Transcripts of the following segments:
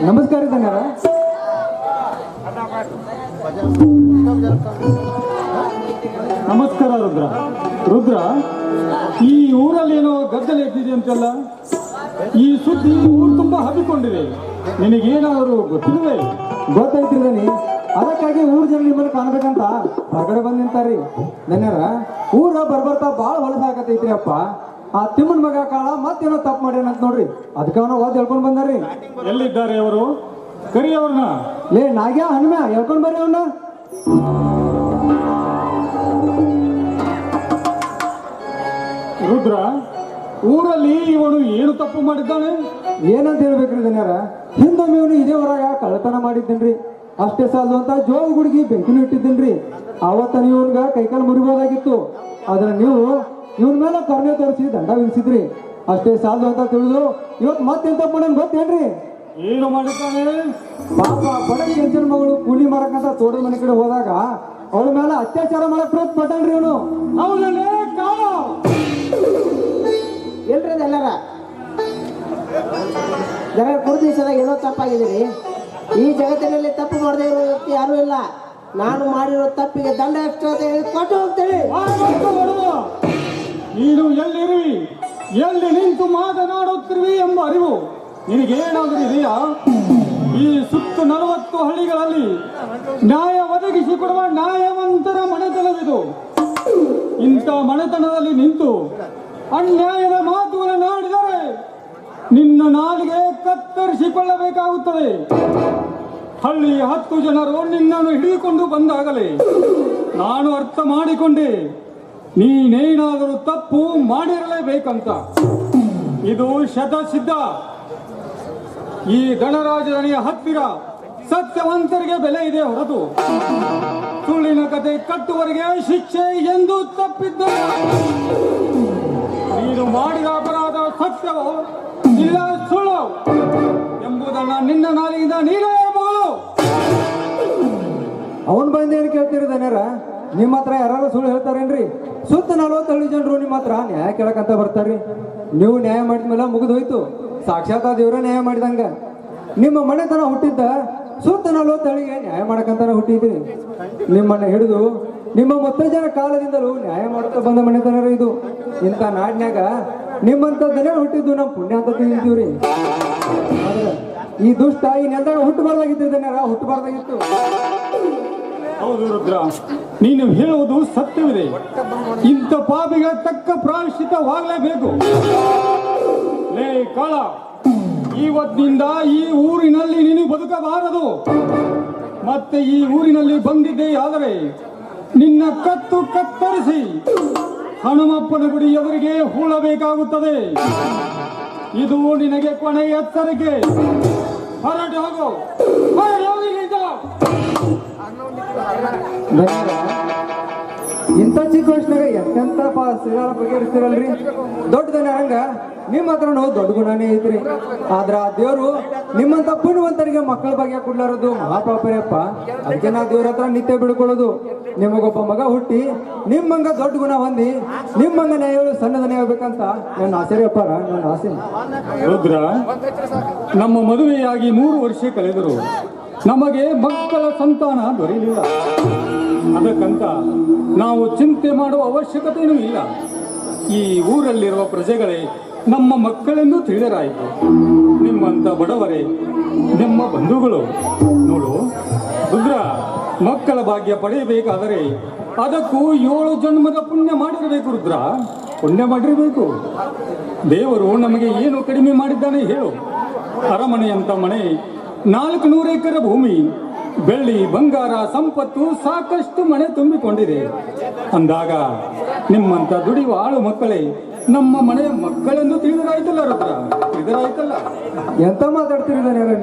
ನಮಸ್ಕಾರ ಧನ್ಯರ. ನಮಸ್ಕಾರ ರುದ್ರ. ರುದ್ರ, ಈ ಊರಲ್ಲಿ ಏನೋ ಗದ್ದಲ ಎದ್ದಿದೆ ಅಂತೆಲ್ಲ, ಈ ಸುದ್ದಿ ಊರು ತುಂಬಾ ಹಬ್ಬಿಕೊಂಡಿದೆ. ನಿನಗೇನಾದರೂ ಗೊತ್ತಿಲ್ವೇ? ಗೊತ್ತಾಯ್ತ್ರಿ ದನಿ, ಅದಕ್ಕಾಗಿ ಊರ್ ಜನ ನಿಮ್ಮನ್ನು ಕಾಣ್ಬೇಕಂತ ಹೊರಗಡೆ ಬಂದ್ ನಿಂತಾರಿ. ಧನ್ಯರ, ಊರ ಬರ್ಬರ್ತಾ ಬಾಳ ಹೊಲಸಾಗತೈತ್ರಿ ಅಪ್ಪ. ಆ ತಿಮ್ಮನ ಮಗ ಕಾಳ ಮತ್ತೇನೋ ತಪ್ಪು ಮಾಡ್ಯಾನಂತ ನೋಡ್ರಿ, ಅದಕ್ಕೆ ಅವನ ಓದ್ ಹೇಳ್ಕೊಂಡ್ ಬಂದಾರ್ರಿ. ಎಲ್ಲಿದ್ದಾರೆ ಅವರು? ಕರಿ ಅವ್ರನ್ನ. ಲೇ ನಾಗ್ಯಾ ಹನುಮ, ಹೇಳ್ಕೊಂಡ್ ಬರ್ರಿ ಅವನ್ನ. ರುದ್ರ, ಊರಲ್ಲಿ ಇವನು ಏನು ತಪ್ಪು ಮಾಡಿದ್ದಾನೆ? ಏನಂತ ಹೇಳ್ಬೇಕ್ರಿ ಧನ್ಯರ, ಹಿಂದೊಮ್ಮೆ ಇವನು ಇದೇ ಹೊರಗ ಕಳ್ಳತನ ಮಾಡಿದ್ದೀನ್ರಿ. ಅಷ್ಟೇ ಸಾಲದು ಅಂತ ಜೋಗ ಗುಡಿಗೆ ಬೆಂಕಿನೂ ಇಟ್ಟಿದ್ದೀನ್ರಿ. ಅವತ್ತ ನೀವು ಇವನ್ಗ ಕೈಕಾಲು ಮುರಿಬೋದಾಗಿತ್ತು, ಆದ್ರೆ ನೀವು ಇವನ್ ಮೇಲೆ ಕರ್ನೆ ತೋರಿಸಿ ದಂಡ ವಿಧಿಸಿದ್ರಿ. ಅಷ್ಟೇ ಸಾಲದು ಅಂತ ತಿಳಿದು ಇವತ್ತು ಮತ್ತೆಂತ ತಪ್ಪು ಮಾಡೋಣ ಗೊತ್ತೇನ್ರಿ? ಏನು ಮಾಡಿದ್ದಾನೆ ಪಾಪ? ಬಡ ಕೆಂಚನ ಮಗಳು ಕೂಲಿ ಮಾರಕಂತ ತೋಡಿ ಮನೆ ಕಡೆ ಹೋದಾಗ ಅವಳ ಮೇಲೆ ಅತ್ಯಾಚಾರ ಮಾಡಕ್ ಪ್ರಯತ್ನ ಪಟ್ಟನ್ರಿ ಇವನು. ಅವಳಲ್ಲೇ ಎಲ್ರಿ ಎಲ್ಲರ ಜನ ಕುರ್ದಿಸದಾಗ ಏನೋ ತಪ್ಪಾಗಿದ್ದೀರಿ. ಈ ಜಗತ್ತಿನಲ್ಲಿ ತಪ್ಪು ಮಾಡದೇ ಇರೋ ವ್ಯಕ್ತಿ ಯಾರು ಇಲ್ಲ. ನಾನು ಮಾಡಿರೋ ತಪ್ಪಿಗೆ ದಂಡ ಎಷ್ಟು ಅಂತ ಹೇಳಿ ಕೊಟ್ಟು ಹೋಗ್ತೇನೆ. ನೀನು ಎಲ್ಲಿರುವಿ, ಎಲ್ಲಿ ನಿಂತು ಮಾತನಾಡುತ್ತಿರುವಿ ಎಂಬ ಅರಿವು ನಿನಗೇನಾದರೂ ಇದೆಯಾ? ಈ ಸುತ್ತ 40 ಹಳ್ಳಿಗಳಲ್ಲಿ ನ್ಯಾಯ ಒದಗಿಸಿಕೊಡುವ ನ್ಯಾಯವಂತರ ಮನೆತನವಿದು. ಇಂಥ ಮನೆತನದಲ್ಲಿ ನಿಂತು ಅನ್ಯಾಯದ ಮಾತುಗಳನ್ನು ಆಡಿದರೆ ನಿನ್ನ ನಾಲಿಗೆ ಕತ್ತರಿಸಿಕೊಳ್ಳಬೇಕಾಗುತ್ತದೆ. ಹಳ್ಳಿ 10 ಜನರು ನಿನ್ನನ್ನು ಹಿಡಿದುಕೊಂಡು ಬಂದಾಗಲೇ ನಾನು ಅರ್ಥ ಮಾಡಿಕೊಂಡೆ ನೀನೇನಾದರೂ ತಪ್ಪು ಮಾಡಿರಲೇಬೇಕಂತ. ಇದು ಶತಸಿದ್ಧ. ಈ ಗಣರಾಜಧನಿಯ ಹತ್ತಿರ ಸತ್ಯವಂತರಿಗೆ ಬೆಲೆ ಇದೆ ಹೊರತು ಸುಳ್ಳಿನ ಕತೆ ಕಟ್ಟುವವರಿಗೆ ಶಿಕ್ಷೆ ಎಂದು ತಪ್ಪಿದ್ದ. ನೀನು ಮಾಡಿದ ಅಪರಾಧ ಸತ್ಯವೋ ಇಲ್ಲ ಸುಳ್ಳು ಎಂಬುದನ್ನ ನಿನ್ನ ನಾಲಿಗೆಯಿಂದ ನೀನೇ ಹೇಳಬಹುದು. ಅವನ್ ಬಂದು ಏನು ಕೇಳ್ತಿರೋದನ್ಯಾರ? ನಿಮ್ಮ ಹತ್ರ ಯಾರು ಸುಳ್ಳು ಹೇಳ್ತಾರೇನ್ರಿ? ಸುತ್ತ 40 ಹಳ್ಳಿ ಜನರು ನಿಮ್ಮ ಹತ್ರ ನ್ಯಾಯ ಕೇಳಕಂತ ಬರ್ತಾರ್ರಿ. ನೀವು ನ್ಯಾಯ ಮಾಡಿದ್ಮೇಲೆ ಮುಗಿದು ಹೋಯ್ತು. ಸಾಕ್ಷಾತ್ ದೇವ್ರ ನ್ಯಾಯ ಮಾಡಿದಂಗ ನಿಮ್ಮ ಮನೆತನ ಹುಟ್ಟಿದ್ದ ಸುತ್ತ 40 ಹಳ್ಳಿಗೆ ನ್ಯಾಯ ಮಾಡಕಂತಾನೆ ಹುಟ್ಟಿದ್ರಿ. ನಿಮ್ಮನ್ನ ಹಿಡಿದು ನಿಮ್ಮ ಮುತ್ತಜ್ಜನ ಕಾಲದಿಂದಲೂ ನ್ಯಾಯ ಮಾಡುತ್ತಾ ಬಂದ ಮನೆತನ ಇದು. ಇಂಥ ನಾಡಿನ್ಯಾಗ ನಿಮ್ಮಂಥದ್ದನ್ನೇ ಹುಟ್ಟಿದ್ದು ನಮ್ಮ ಪುಣ್ಯ ಅಂತ ತಿಳಿದೀವ್ರಿ. ಆದ್ರೆ ಈ ದುಷ್ಟ ಈ ನೆಲದಾಗ ಹುಟ್ಟಬಾರ್ದಾಗಿದ್ದ ಹುಟ್ಟಬಾರ್ದಾಗಿತ್ತು. ಹೌದು ರುದ್ರ, ನೀನು ಹೇಳುವುದು ಸತ್ಯವಿದೆ. ಇಂಥ ಪಾಪಿಗೆ ತಕ್ಕ ಪ್ರಾಯಶ್ಚಿತ್ತವಾಗಲೇಬೇಕು. ಲೇ ಕಾಳ, ಇವತ್ತಿನಿಂದ ಈ ಊರಿನಲ್ಲಿ ನೀನು ಬದುಕಬಾರದು. ಮತ್ತೆ ಈ ಊರಿನಲ್ಲಿ ಬಂದಿದ್ದೇ ಆದರೆ ನಿನ್ನ ಕತ್ತು ಕತ್ತರಿಸಿ ಹನುಮಪ್ಪನ ಗುಡಿ ಎದುರಿಗೆ ಹೂಳಬೇಕಾಗುತ್ತದೆ. ಇದು ನಿನಗೆ ಕೊನೆಯ ಎಚ್ಚರಿಕೆ. ಹೊರಟು ಹೋಗು. ಇಂಥ ಚಿಕ್ಕ ವಯಸ್ಸಿನಾಗ ಎಂತೆಂತ ಸಿರಾಳ ಬಗೆಹರಿಸ್ತಿರಲ್ರಿ. ದೊಡ್ಡದನ್ನ ಹಂಗ ನಿಮ್ಮ ಹತ್ರನೂ ದೊಡ್ಡ ಗುಣನೇ ಐತ್ರಿ. ಆದ್ರ ಆ ದೇವ್ರು ನಿಮ್ಮಂತ ಪುಣ್ಯವಂತರಿಗೆ ಮಕ್ಕಳ ಬಗ್ಗೆ ಕೊಡ್ಲಾರದು ಮಹಾಪಾಪರಪ್ಪ. ಅದಕ್ಕೆ ನಾ ದೇವ್ರ ಹತ್ರ ನಿತ್ಯ ಬಿಡ್ಕೊಳ್ಳೋದು. ನಿಮಗೊಬ್ಬ ಮಗ ಹುಟ್ಟಿ ನಿಮ್ಮಂಗ ದೊಡ್ಡ ಗುಣ ಹೊಂದಿ ನಿಮ್ಮಂಗ ನ್ಯಾಯಗಳು ಸಣ್ಣದನೇ ಆಗ್ಬೇಕಂತ ನನ್ನ ಆಸೆ ರೀ ಅಪ್ಪಾರ, ನನ್ನ ಆಸೆ. ರುದ್ರ, ನಮ್ಮ ಮದುವೆಯಾಗಿ 3 ವರ್ಷ ಕಳೆದರು ನಮಗೆ ಮಕ್ಕಳ ಸಂತಾನ ದೊರೆಯಲಿಲ್ಲ. ಅದಕ್ಕಂತ ನಾವು ಚಿಂತೆ ಮಾಡುವ ಅವಶ್ಯಕತೆಯೂ ಇಲ್ಲ. ಈ ಊರಲ್ಲಿರುವ ಪ್ರಜೆಗಳೇ ನಮ್ಮ ಮಕ್ಕಳೆಂದು ತಿಳಿದರಾಯಿತು. ನಿಮ್ಮಂತ ಬಡವರೇ ನಿಮ್ಮ ಬಂಧುಗಳು. ನೋಡು ರುದ್ರ, ಮಕ್ಕಳ ಭಾಗ್ಯ ಪಡೆಯಬೇಕಾದರೆ ಅದಕ್ಕೂ 7 ಜನ್ಮದ ಪುಣ್ಯ ಮಾಡಿರಬೇಕು. ರುದ್ರ, ಪುಣ್ಯ ಮಾಡಿರಬೇಕು. ದೇವರು ನಮಗೆ ಏನು ಕಡಿಮೆ ಮಾಡಿದ್ದಾನೆ ಹೇಳು? ಅರಮನೆಯಂತ ಮನೆ, 400 ಎಕರೆ ಭೂಮಿ, ಬೆಳ್ಳಿ ಬಂಗಾರ ಸಂಪತ್ತು ಸಾಕಷ್ಟು ಮನೆ ತುಂಬಿಕೊಂಡಿದೆ. ಅಂದಾಗ ನಿಮ್ಮಂತ ದುಡಿಯುವ ಆಳು ಮಕ್ಕಳೇ ನಮ್ಮ ಮನೆಯ ಮಕ್ಕಳೆಂದು ತಿಳಿದರಾಯ್ತಲ್ಲ ರುದ್ರ, ತಿಳಿದರಾಯ್ತಲ್ಲ. ಎಂತ ಮಾತಾಡ್ತಿರಿದಾನೆ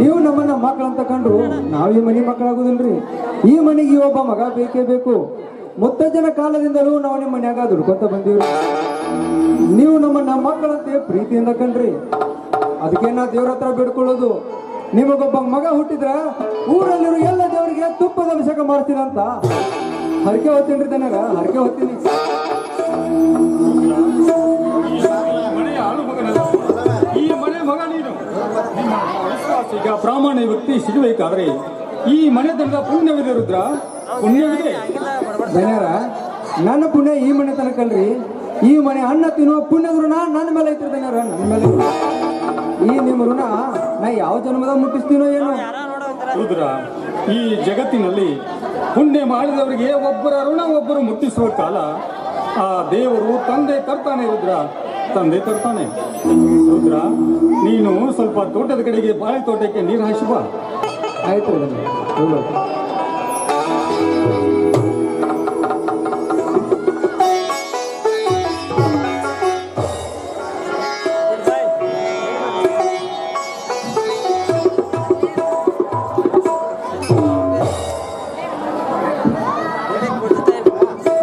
ನೀವು ನಮ್ಮನ್ನ ಮಕ್ಕಳಂತ ಕಂಡ್ರು ನಾವ್ ಈ ಮನೆ ಮಕ್ಕಳಾಗುದಿಲ್ರಿ. ಈ ಮನೆಗೆ ಒಬ್ಬ ಮಗ ಬೇಕೇ ಬೇಕು. ಮುತ್ತಜ್ಜನ ಕಾಲದಿಂದಲೂ ನಾವು ನಿಮ್ಮ ಮನ್ಯಾಗ ದುಡ್ಕೊಂತ ಬಂದೀವ್ರಿ. ನೀವು ನಮ್ಮನ್ನ ಮಕ್ಕಳಂತೆ ಪ್ರೀತಿಯಿಂದ ಕಂಡ್ರಿ. ಅದಕ್ಕೆ ನಾ ದೇವ್ರ ಹತ್ರ ಬಿಡ್ಕೊಳ್ಳೋದು, ನಿಮಗೊಬ್ಬ ಮಗ ಹುಟ್ಟಿದ್ರ ಊರಲ್ಲಿರೋ ಎಲ್ಲ ದೇವರಿಗೆ ತುಪ್ಪದ ಅಭಿಷೇಕ ಮಾಡ್ತೀನಂತ ಹರಕೆ ಹೊತ್ತೀನ್ರಿ ದನರ, ಹರಕೆ ಹೊತ್ತೀನಿ. ಈ ಮನೆ ಮಗ ನೀನು. ನಿಮ್ಮ ವಿಶ್ವಾಸಿಗ ಪ್ರಾಮಾಣಿಕ ವ್ಯಕ್ತಿ ಸಿಗಬೇಕಾದ್ರೆ ಈ ಮನೆತನದ ಪುಣ್ಯವಿದೆ ರುದ್ರ, ಪುಣ್ಯವಿದೆ. ದನರ, ನನ್ನ ಪುಣ್ಯ ಈ ಮನೆ ತನಕಲ್ರಿ. ಈ ಮನೆ ಅನ್ನ ತಿನ್ನುವ ಪುಣ್ಯದ ಋಣ ನನ್ನ ಮೇಲೆ ಐತ್ರಿ ದನರ, ನನ್ನ ಮೇಲೆ. ಈ ನಿಮ್ಮ ಋಣ ನಾ ಯಾವ ಜನ್ಮದ ಮುಟ್ಟಿಸ್ತೀನೋ ಏನೋ. ರುದ್ರ, ಈ ಜಗತ್ತಿನಲ್ಲಿ ಪುಣ್ಯ ಮಾಡಿದವರಿಗೆ ಒಬ್ಬರ ಋಣ ಒಬ್ಬರು ಮುಟ್ಟಿಸುವ ಕಾಲ ಆ ದೇವರು ತಂದೆ ತರ್ತಾನೆ. ರುದ್ರ, ತಂದೆ ತರ್ತಾನೆ. ರುದ್ರ, ನೀನು ಸ್ವಲ್ಪ ತೋಟದ ಕಡೆಗೆ ಬಾಳೆ ತೋಟಕ್ಕೆ ನೀರು ಹಾಯಿಸಿ ಬಾ. ಆಯ್ತು ದನರ.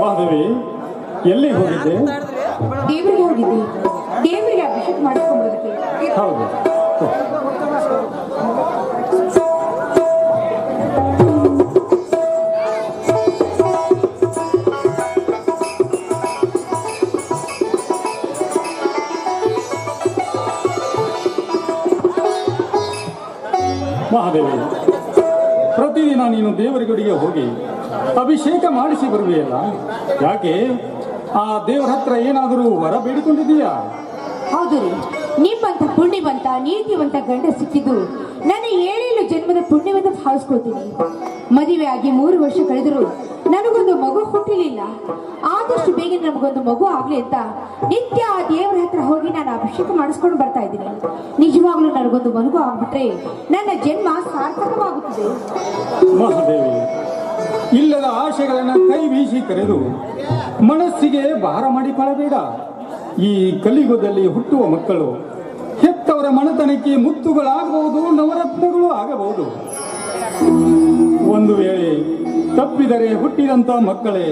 ಮಾಧವಿ, ಎಲ್ಲಿ ಹೋಗಿದ್ದೆ? ದೇವರಿಗೆ ಹೋಗಿದ್ದೆ. ದೇವರಿಗೆ ಅಭಿಷೇಕ ಮಾಡಿಸ್ಕೊಂಡ್ಬರೋದಕ್ಕೆ. ಹೌದು. ಮಹಾದೇವಿ, ಪ್ರತಿದಿನ ನೀನು ದೇವರ ಗುಡಿಗೆ ಹೋಗಿ ಅಭಿಷೇಕ ಮಾಡಿಸಿ ಬರುವೆಯಲ್ಲ, ಯಾಕೆ? ಆ ದೇವರ ಹತ್ರ ಏನಾದರೂ ವರ ಬೇಡಿಕೊಂಡಿದೀಯಾ? ಹೌದು ರೀ, ನಿಮ್ಮಂತ ಪುಣ್ಯವಂತ ನೀತಿವಂತ ಗಂಡ ಸಿಕ್ಕಿದ್ದು ನನ್ನ 7 ಜನ್ಮದ ಪುಣ್ಯವನ್ನು ಭಾವಿಸ್ಕೊಳ್ತೀನಿ. ಮದುವೆ ಆಗಿ 3 ವರ್ಷ ಕಳೆದರೂ ನನಗೊಂದು ಮಗು ಹುಟ್ಟಿಲಿಲ್ಲ. ಆದಷ್ಟು ಬೇಗ ನಮಗೊಂದು ಮಗು ಆಗ್ಲಿ ಅಂತ ನಿತ್ಯ ಆ ದೇವರ ಹತ್ರ ಹೋಗಿ ನಾನು ಅಭಿಷೇಕ ಮಾಡಿಸ್ಕೊಂಡು ಬರ್ತಾ ಇದ್ದೀನಿ. ನಿಜವಾಗ್ಲೂ ನನಗೊಂದು ಮಗು ಆಗ್ಬಿಟ್ರೆ ನನ್ನ ಜನ್ಮ ಸಾರ್ಥಕವಾಗುತ್ತದೆ. ಮಹಾದೇವಿ, ಇಲ್ಲದ ಆಶೆಗಳನ್ನು ಕೈ ಬೀಸಿ ಕರೆದು ಮನಸ್ಸಿಗೆ ಭಾರ ಮಾಡಿಕೊಳ್ಳಬೇಡ. ಈ ಕಲಿಯುಗದಲ್ಲಿ ಹುಟ್ಟುವ ಮಕ್ಕಳು ಹೆತ್ತವರ ಮನತನಕ್ಕೆ ಮುತ್ತುಗಳಾಗಬಹುದು, ನವರತ್ನಗಳು ಆಗಬಹುದು. ಒಂದು ವೇಳೆ ತಪ್ಪಿದರೆ ಹುಟ್ಟಿದಂತ ಮಕ್ಕಳೇ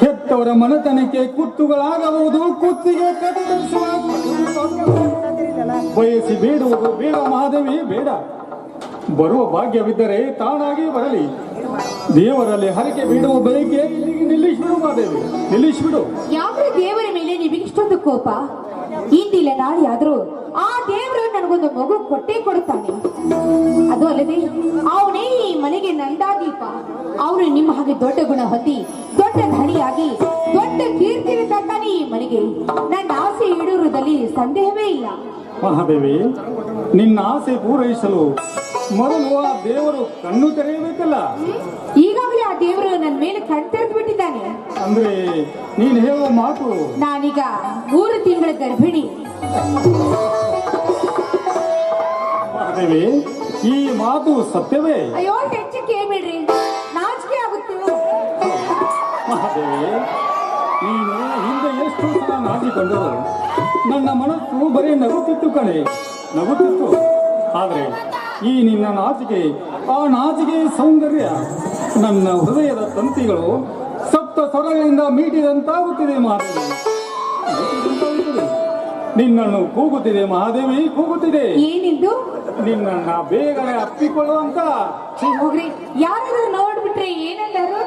ಹೆತ್ತವರ ಮನತನಕ್ಕೆ ಕುತ್ತುಗಳಾಗಬಹುದು, ಕುತ್ತಿಗೆ ಕತ್ತರಿಸುವ ಬಯಸಿ ಬೇಡುವುದು ಬೇಡ ಮಹಾದೇವಿ, ಬೇಡ. ಬರುವ ಭಾಗ್ಯವಿದ್ದರೆ ತಾನಾಗಿ ಬರಲಿ. ದೇವರಲ್ಲಿ ಹರಕೆ ಬಿಡುವ ಬಯಕೆ ಇಲ್ಲಿಗೆ ನಿಲ್ಲಿಸಿಬಿಡು ಮಹಾದೇವಿ, ನಿಲ್ಲಿಸಿಬಿಡು. ಯಾವ್ದು ದೇವರ ಮೇಲೆ ನಿಮಗೆ ಇಷ್ಟೊಂದು ಕೋಪ? ಇಂದಿಲ್ಲ ನಾಳೆ ಆದ್ರೂ ಆ ದೇವರು ನನಗೊಂದು ಮಗು ಕೊಟ್ಟೇ ಕೊಡುತ್ತಾನೆ. ಅದು ಅಲ್ಲದೆ ಅವನೇ ಈ ಮನೆಗೆ ನಂದಾದೀಪ. ಅವನು ನಿಮ್ಮ ಹಾಗೆ ದೊಡ್ಡ ಗುಣ ಹೊಂದಿ ದೊಡ್ಡ ಧಣಿಯಾಗಿ ದೊಡ್ಡ ಕೀರ್ತಿಯನ್ನು ತರ್ತಾನೆ ಈ ಮನೆಗೆ. ನನ್ನ ಆಸೆ ಈಡೇರುವುದರಲ್ಲಿ ಸಂದೇಹವೇ ಇಲ್ಲ. ಮಹಾದೇವಿ, ನಿನ್ನ ಆಸೆ ಪೂರೈಸಲು ಮೊದಲು ಆ ದೇವರು ಕಣ್ಣು ತೆರೆಯಬೇಕಲ್ಲ. ಈಗಾಗಲೇ ಆ ದೇವರು ನನ್ನ ಮೇಲೆ ಕಣ್ತೆರೆದು ಬಿಟ್ಟಿದ್ದಾನೆ. ಅಂದ್ರೆ ನೀನು ಹೇಳುವ ಮಾತು? ನಾನೀಗ 3 ತಿಂಗಳ ಗರ್ಭಿಣಿ. ಮಹಾದೇವಿ, ಈ ಮಾತು ಸತ್ಯವೇ? ಅಯ್ಯೋ, ಹೆಚ್ಚು ಕೇಳ್ಬಿಡ್ರಿ, ನಾಚಿಕೆ ಆಗುತ್ತೆ. ಮಹಾದೇವಿ, ನೀನು ಹಿಂದೆ ಎಷ್ಟು ಸಲ ನಾಚಿಕೊಂಡರು ನನ್ನ ಮನಸ್ಸು ಬರೀ ನಗುತ್ತಿತ್ತು ಕಣೆ, ನಗುತ್ತಿತ್ತು. ಆದ್ರೆ ಈ ನಿನ್ನ ನಾಚಿಕೆ, ಆ ನಾಚಿಕೆ ಸೌಂದರ್ಯ ನನ್ನ ಹೃದಯದ ತಂತಿಗಳು ಸ್ವರಗಳಿಂದ ಮೀಟಿದಂತಾಗುತ್ತಿದೆ ಮಹಾದೇವಿ, ಮೀಟಿದಂತಾಗುತ್ತಿದೆ. ನಿನ್ನನ್ನು ಕೂಗುತ್ತಿದೆ ಮಹಾದೇವಿ, ಕೂಗುತ್ತಿದೆ. ಏನಿದ್ದು? ನಿನ್ನನ್ನ ಬೇಗನೆ ಅಪ್ಪಿಕೊಳ್ಳುವಂತ. ಛೀ, ಹೋಗ್ರಿ, ಯಾರಾದ್ರೂ ನೋಡ್ಬಿಟ್ರೆ ಏನಂದರು?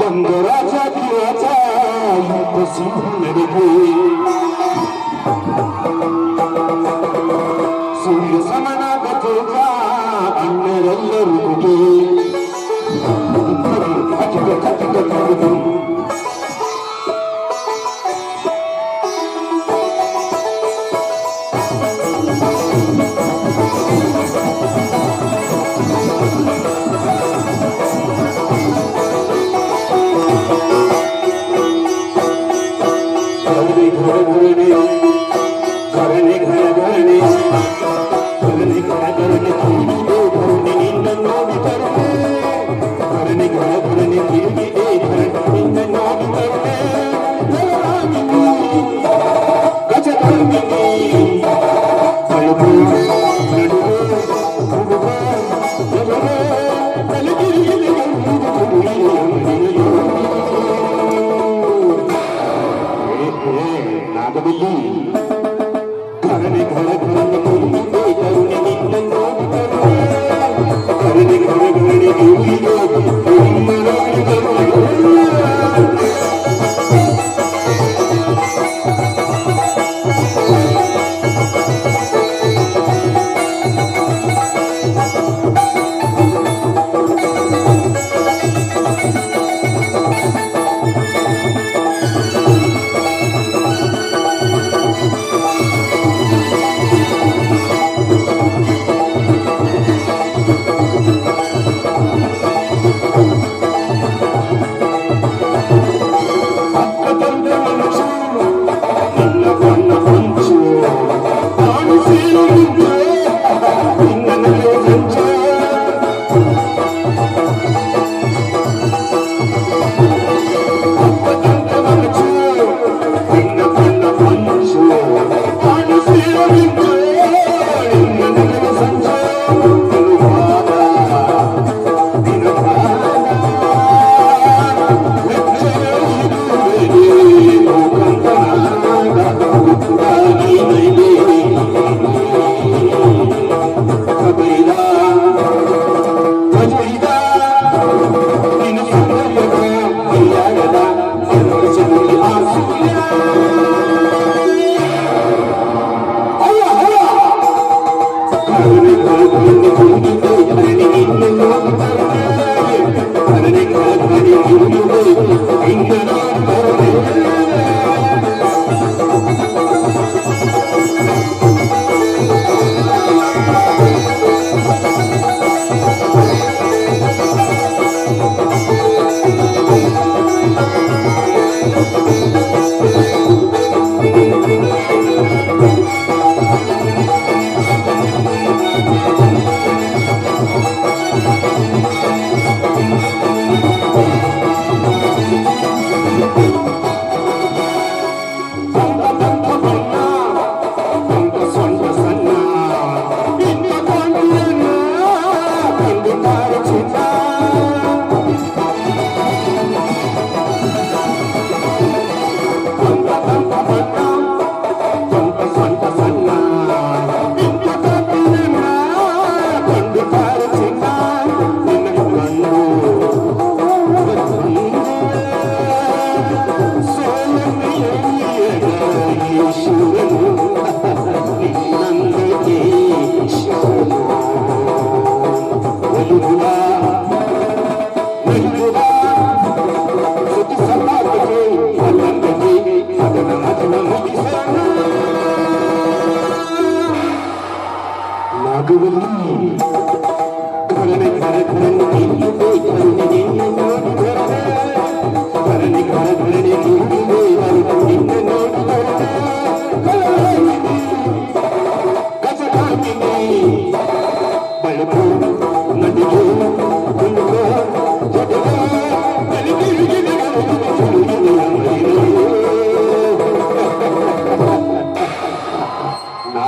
ಬಂದು ರಾಜ ರಾಜ ಸಿಂಹನಿಗೆ ಸೂರ್ಯ ಸಮನಾದ ತೇಜ ಅಣ್ಣರೆಲ್ಲರಿಗೂ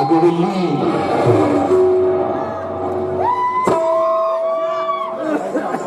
ಆಗುವಿಲ್ಲಿ